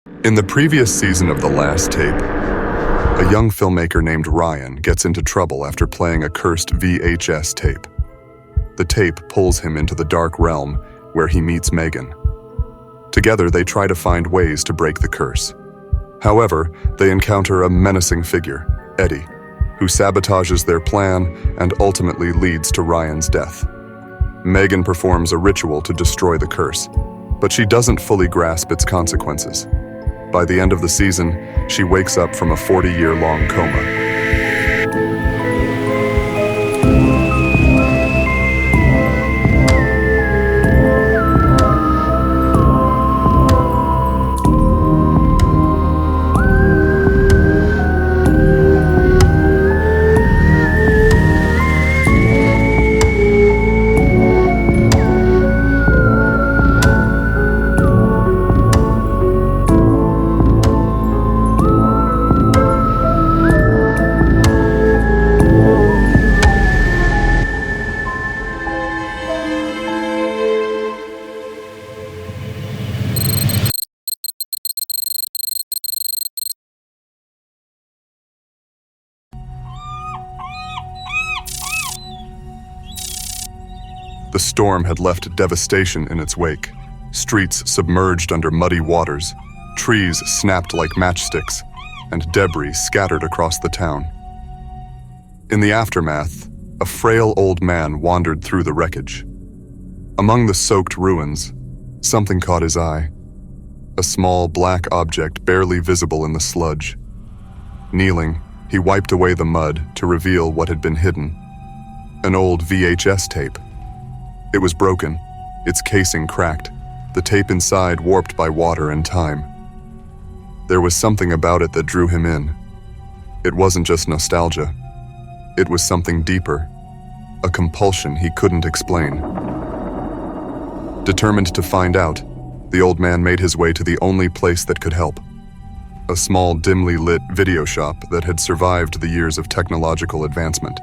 In the previous season of The Last Tape, a young filmmaker named Ryan gets into trouble after playing a cursed VHS tape. The tape pulls him into the dark realm where he meets Megan. Together, they try to find ways to break the curse. However, they encounter a menacing figure, Eddie, who sabotages their plan and ultimately leads to Ryan's death. Megan performs a ritual to destroy the curse, but she doesn't fully grasp its consequences. By the end of the season, she wakes up from a 40-year-long coma. The storm had left devastation in its wake. Streets submerged under muddy waters, trees snapped like matchsticks, and debris scattered across the town. In the aftermath, a frail old man wandered through the wreckage. Among the soaked ruins, something caught his eye. A small black object barely visible in the sludge. Kneeling, he wiped away the mud to reveal what had been hidden. An old VHS tape. It was broken, its casing cracked, the tape inside warped by water and time. There was something about it that drew him in. It wasn't just nostalgia. It was something deeper, a compulsion he couldn't explain. Determined to find out, the old man made his way to the only place that could help. A small, dimly lit video shop that had survived the years of technological advancement.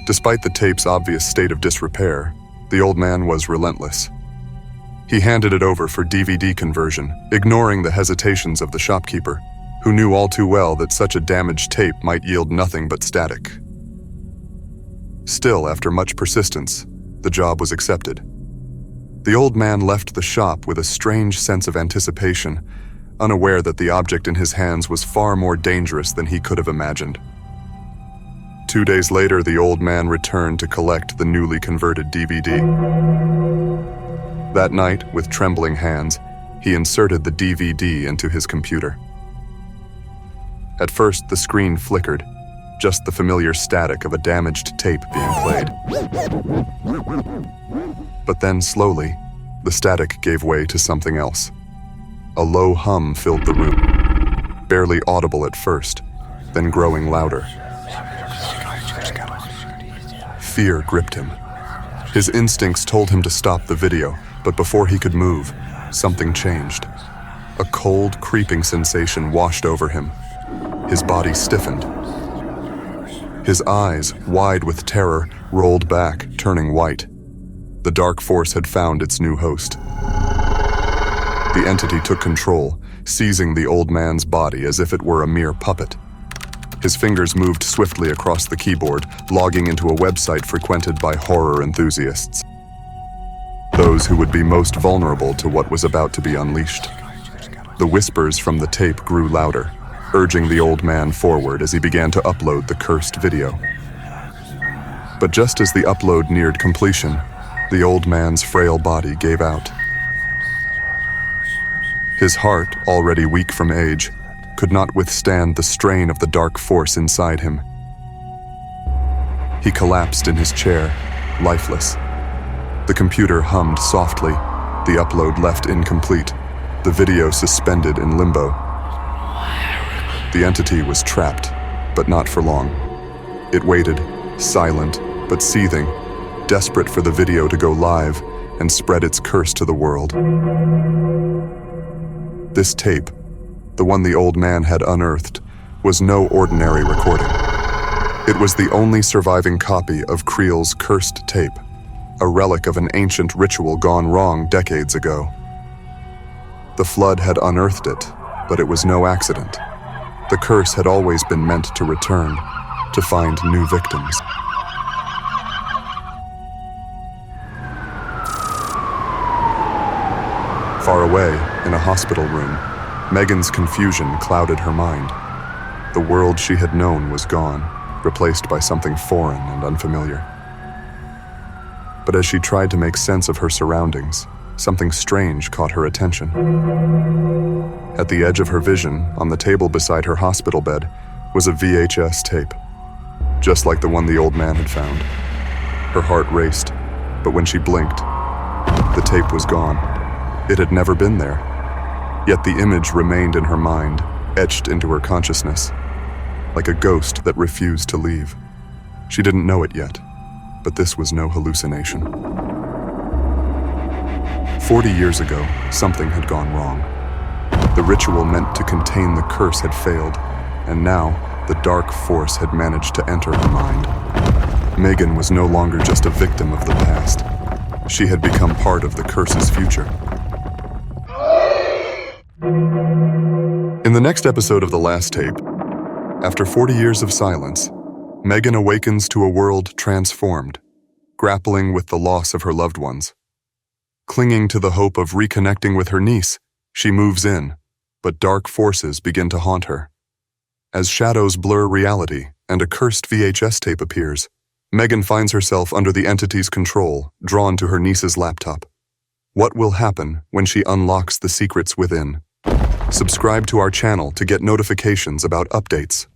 Despite the tape's obvious state of disrepair, the old man was relentless. He handed it over for DVD conversion, ignoring the hesitations of the shopkeeper, who knew all too well that such a damaged tape might yield nothing but static. Still, after much persistence, the job was accepted. The old man left the shop with a strange sense of anticipation, unaware that the object in his hands was far more dangerous than he could have imagined. 2 days later, the old man returned to collect the newly converted DVD. That night, with trembling hands, he inserted the DVD into his computer. At first, the screen flickered, just the familiar static of a damaged tape being played. But then, slowly, the static gave way to something else. A low hum filled the room, barely audible at first, then growing louder. Fear gripped him. His instincts told him to stop the video, but before he could move, something changed. A cold, creeping sensation washed over him. His body stiffened. His eyes, wide with terror, rolled back, turning white. The dark force had found its new host. The entity took control, seizing the old man's body as if it were a mere puppet. His fingers moved swiftly across the keyboard, logging into a website frequented by horror enthusiasts. Those who would be most vulnerable to what was about to be unleashed. The whispers from the tape grew louder, urging the old man forward as he began to upload the cursed video. But just as the upload neared completion, the old man's frail body gave out. His heart, already weak from age, could not withstand the strain of the dark force inside him. He collapsed in his chair, lifeless. The computer hummed softly, the upload left incomplete, the video suspended in limbo. The entity was trapped, but not for long. It waited, silent but seething, desperate for the video to go live and spread its curse to the world. This tape, the one the old man had unearthed, was no ordinary recording. It was the only surviving copy of Creel's cursed tape, a relic of an ancient ritual gone wrong decades ago. The flood had unearthed it, but it was no accident. The curse had always been meant to return, to find new victims. Far away, in a hospital room, Megan's confusion clouded her mind. The world she had known was gone, replaced by something foreign and unfamiliar. But as she tried to make sense of her surroundings, something strange caught her attention. At the edge of her vision, on the table beside her hospital bed, was a VHS tape, just like the one the old man had found. Her heart raced, but when she blinked, the tape was gone. It had never been there. Yet the image remained in her mind, etched into her consciousness, like a ghost that refused to leave. She didn't know it yet, but this was no hallucination. 40 years ago, something had gone wrong. The ritual meant to contain the curse had failed, and now the dark force had managed to enter her mind. Megan was no longer just a victim of the past. She had become part of the curse's future. In the next episode of The Last Tape, after 40 years of silence, Megan awakens to a world transformed, grappling with the loss of her loved ones. Clinging to the hope of reconnecting with her niece, she moves in, but dark forces begin to haunt her. As shadows blur reality and a cursed VHS tape appears, Megan finds herself under the entity's control, drawn to her niece's laptop. What will happen when she unlocks the secrets within? Subscribe to our channel to get notifications about updates.